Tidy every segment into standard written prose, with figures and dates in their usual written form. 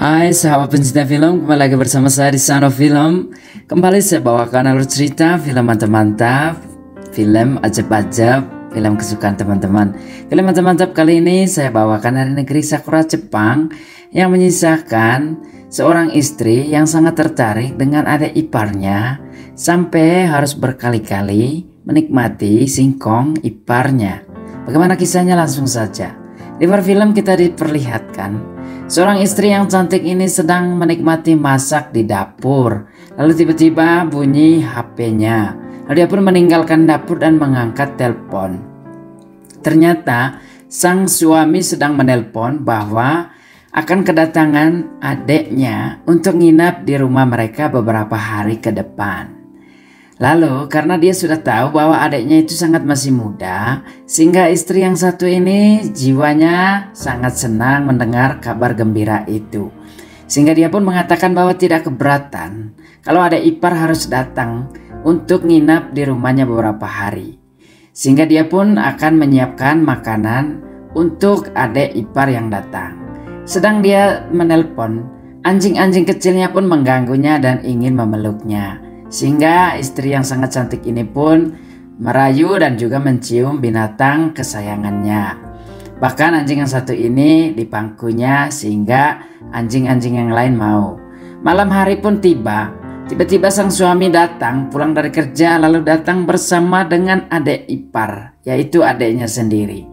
Hai sahabat pencinta film, kembali lagi bersama saya di Sound of Film. Kembali saya bawakan alur cerita film mantap-mantap, film ajab-ajab, film kesukaan teman-teman. Film mantap-mantap kali ini saya bawakan dari negeri Sakura Jepang yang menyisakan seorang istri yang sangat tertarik dengan adik iparnya sampai harus berkali-kali menikmati singkong iparnya. Bagaimana kisahnya? Langsung saja. Di luar film kita diperlihatkan seorang istri yang cantik ini sedang menikmati masak di dapur. Lalu tiba-tiba bunyi HP-nya. Lalu dia pun meninggalkan dapur dan mengangkat telepon. Ternyata sang suami sedang menelpon bahwa akan kedatangan adiknya untuk nginap di rumah mereka beberapa hari ke depan. Lalu karena dia sudah tahu bahwa adiknya itu sangat masih muda, sehingga istri yang satu ini jiwanya sangat senang mendengar kabar gembira itu. Sehingga dia pun mengatakan bahwa tidak keberatan kalau adik ipar harus datang untuk nginap di rumahnya beberapa hari. Sehingga dia pun akan menyiapkan makanan untuk adik ipar yang datang. Sedang dia menelpon, anjing-anjing kecilnya pun mengganggunya dan ingin memeluknya. Sehingga istri yang sangat cantik ini pun merayu dan juga mencium binatang kesayangannya. Bahkan anjing yang satu ini di pangkunya sehingga anjing-anjing yang lain mau. Malam hari pun tiba. Tiba-tiba sang suami datang pulang dari kerja lalu datang bersama dengan adik ipar, yaitu adiknya sendiri.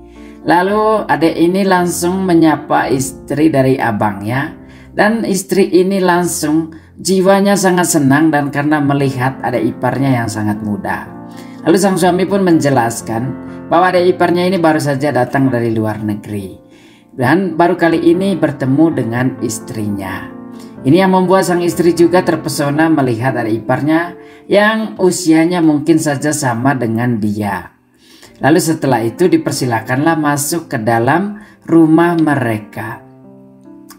Lalu adik ini langsung menyapa istri dari abangnya dan istri ini langsung jiwanya sangat senang dan karena melihat adik iparnya yang sangat muda. Lalu sang suami pun menjelaskan bahwa adik iparnya ini baru saja datang dari luar negeri dan baru kali ini bertemu dengan istrinya. Ini yang membuat sang istri juga terpesona melihat adik iparnya yang usianya mungkin saja sama dengan dia. Lalu setelah itu dipersilakanlah masuk ke dalam rumah mereka.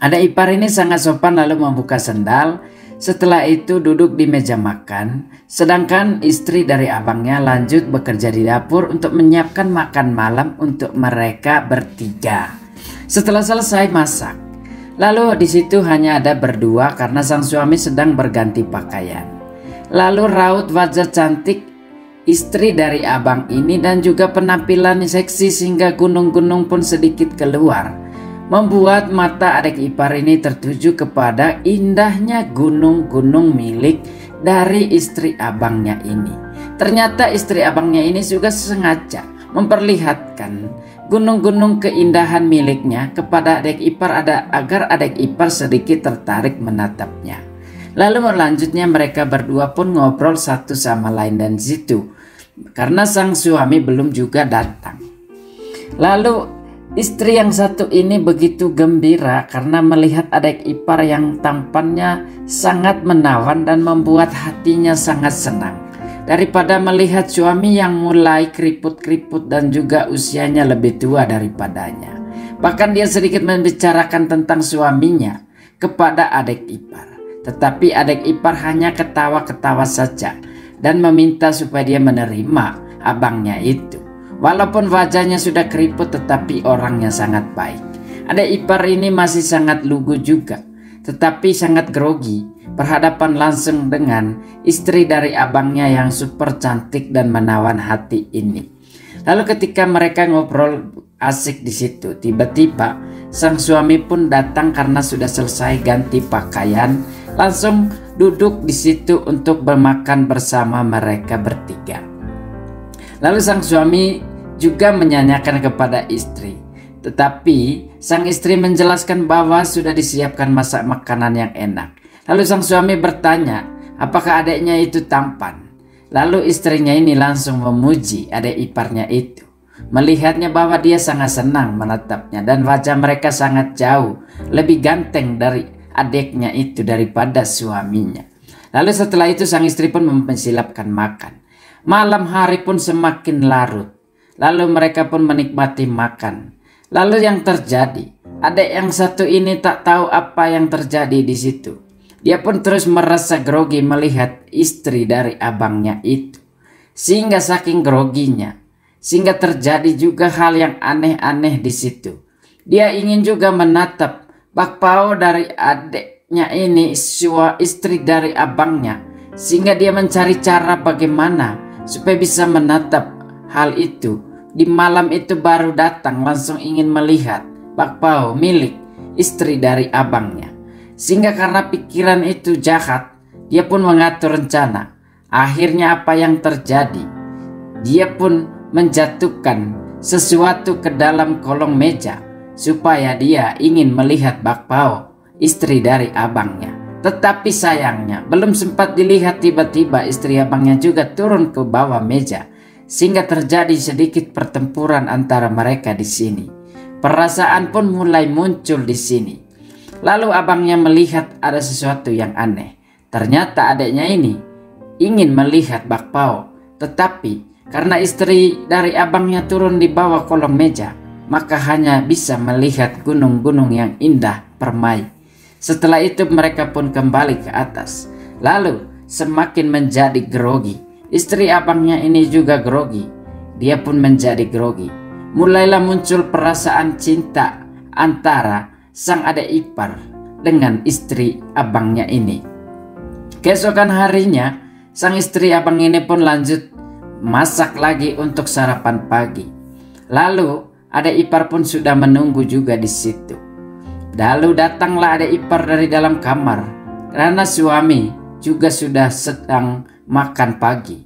Adik ipar ini sangat sopan lalu membuka sendal. Setelah itu duduk di meja makan, sedangkan istri dari abangnya lanjut bekerja di dapur untuk menyiapkan makan malam untuk mereka bertiga. Setelah selesai masak, lalu di situ hanya ada berdua karena sang suami sedang berganti pakaian. Lalu raut wajah cantik istri dari abang ini dan juga penampilan seksi sehingga gunung-gunung pun sedikit keluar, membuat mata adik ipar ini tertuju kepada indahnya gunung-gunung milik dari istri abangnya ini. Ternyata istri abangnya ini juga sengaja memperlihatkan gunung-gunung keindahan miliknya kepada adik ipar agar adik ipar sedikit tertarik menatapnya. Lalu selanjutnya mereka berdua pun ngobrol satu sama lain dan situ karena sang suami belum juga datang. Lalu istri yang satu ini begitu gembira karena melihat adik ipar yang tampannya sangat menawan dan membuat hatinya sangat senang. Daripada melihat suami yang mulai keriput-keriput dan juga usianya lebih tua daripadanya. Bahkan dia sedikit membicarakan tentang suaminya kepada adik ipar. Tetapi adik ipar hanya ketawa-ketawa saja dan meminta supaya dia menerima abangnya itu. Walaupun wajahnya sudah keriput tetapi orangnya sangat baik. Adik ipar ini masih sangat lugu juga, tetapi sangat grogi berhadapan langsung dengan istri dari abangnya yang super cantik dan menawan hati ini. Lalu ketika mereka ngobrol asik di situ, tiba-tiba sang suami pun datang karena sudah selesai ganti pakaian, langsung duduk di situ untuk bermakan bersama mereka bertiga. Lalu sang suami juga menyanyikan kepada istri. Tetapi sang istri menjelaskan bahwa sudah disiapkan masak makanan yang enak. Lalu sang suami bertanya, apakah adiknya itu tampan? Lalu istrinya ini langsung memuji adik iparnya itu. Melihatnya bahwa dia sangat senang menatapnya dan wajah mereka sangat jauh lebih ganteng dari adiknya itu daripada suaminya. Lalu setelah itu sang istri pun mempersilapkan makan. Malam hari pun semakin larut. Lalu mereka pun menikmati makan. Lalu yang terjadi, adik yang satu ini tak tahu apa yang terjadi di situ. Dia pun terus merasa grogi melihat istri dari abangnya itu. Sehingga saking groginya, sehingga terjadi juga hal yang aneh-aneh di situ. Dia ingin juga menatap bakpao dari adiknya ini istri dari abangnya, sehingga dia mencari cara bagaimana supaya bisa menatap hal itu. Di malam itu baru datang langsung ingin melihat bakpao milik istri dari abangnya. Sehingga karena pikiran itu jahat, dia pun mengatur rencana. Akhirnya apa yang terjadi? Dia pun menjatuhkan sesuatu ke dalam kolong meja supaya dia ingin melihat bakpao istri dari abangnya. Tetapi sayangnya belum sempat dilihat, tiba-tiba istri abangnya juga turun ke bawah meja, sehingga terjadi sedikit pertempuran antara mereka di sini. Perasaan pun mulai muncul di sini. Lalu abangnya melihat ada sesuatu yang aneh. Ternyata adiknya ini ingin melihat bakpao, tetapi karena istri dari abangnya turun di bawah kolong meja, maka hanya bisa melihat gunung-gunung yang indah permai. Setelah itu mereka pun kembali ke atas. Lalu semakin menjadi grogi. Istri abangnya ini juga grogi. Dia pun menjadi grogi. Mulailah muncul perasaan cinta antara sang adik ipar dengan istri abangnya ini. Keesokan harinya, sang istri abang ini pun lanjut masak lagi untuk sarapan pagi. Lalu adik ipar pun sudah menunggu juga di situ. Lalu datanglah adik ipar dari dalam kamar karena suami juga sudah sedang makan pagi.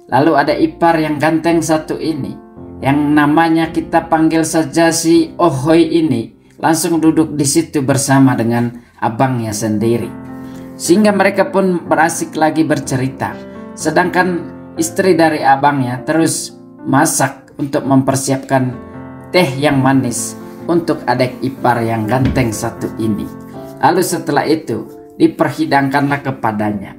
Lalu adik ipar yang ganteng satu ini, yang namanya kita panggil saja si Ohoy ini, langsung duduk di situ bersama dengan abangnya sendiri. Sehingga mereka pun berasik lagi bercerita. Sedangkan istri dari abangnya terus masak untuk mempersiapkan teh yang manis untuk adik ipar yang ganteng satu ini. Lalu setelah itu diperhidangkanlah kepadanya.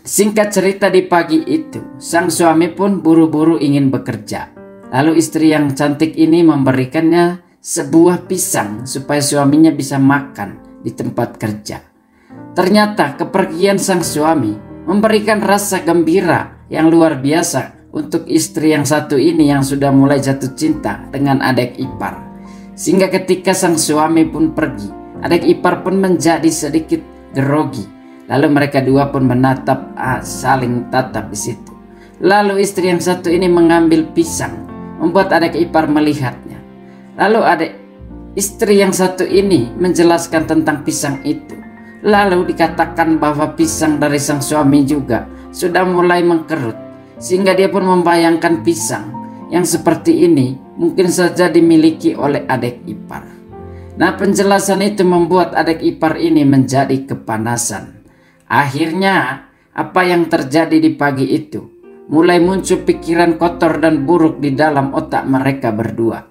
Singkat cerita, di pagi itu sang suami pun buru-buru ingin bekerja. Lalu istri yang cantik ini memberikannya sebuah pisang supaya suaminya bisa makan di tempat kerja. Ternyata kepergian sang suami memberikan rasa gembira yang luar biasa untuk istri yang satu ini yang sudah mulai jatuh cinta dengan adik ipar. Sehingga ketika sang suami pun pergi, adik ipar pun menjadi sedikit grogi. Lalu mereka dua pun menatap, saling tatap di situ. Lalu istri yang satu ini mengambil pisang, membuat adik ipar melihatnya. Lalu istri yang satu ini menjelaskan tentang pisang itu. Lalu dikatakan bahwa pisang dari sang suami juga sudah mulai mengkerut, sehingga dia pun membayangkan pisang yang seperti ini mungkin saja dimiliki oleh adik ipar. Nah, penjelasan itu membuat adik ipar ini menjadi kepanasan. Akhirnya apa yang terjadi di pagi itu? Mulai muncul pikiran kotor dan buruk di dalam otak mereka berdua.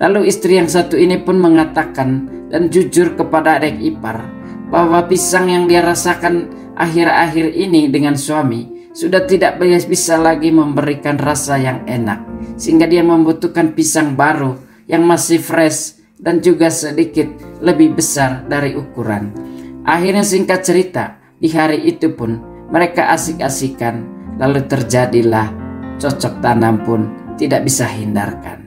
Lalu istri yang satu ini pun mengatakan dan jujur kepada adik ipar bahwa pisang yang dia rasakan akhir-akhir ini dengan suami sudah tidak bisa lagi memberikan rasa yang enak, sehingga dia membutuhkan pisang baru yang masih fresh dan juga sedikit lebih besar dari ukuran. Akhirnya singkat cerita, di hari itu pun mereka asik-asikan, lalu terjadilah cocok tanam pun tidak bisa hindarkan.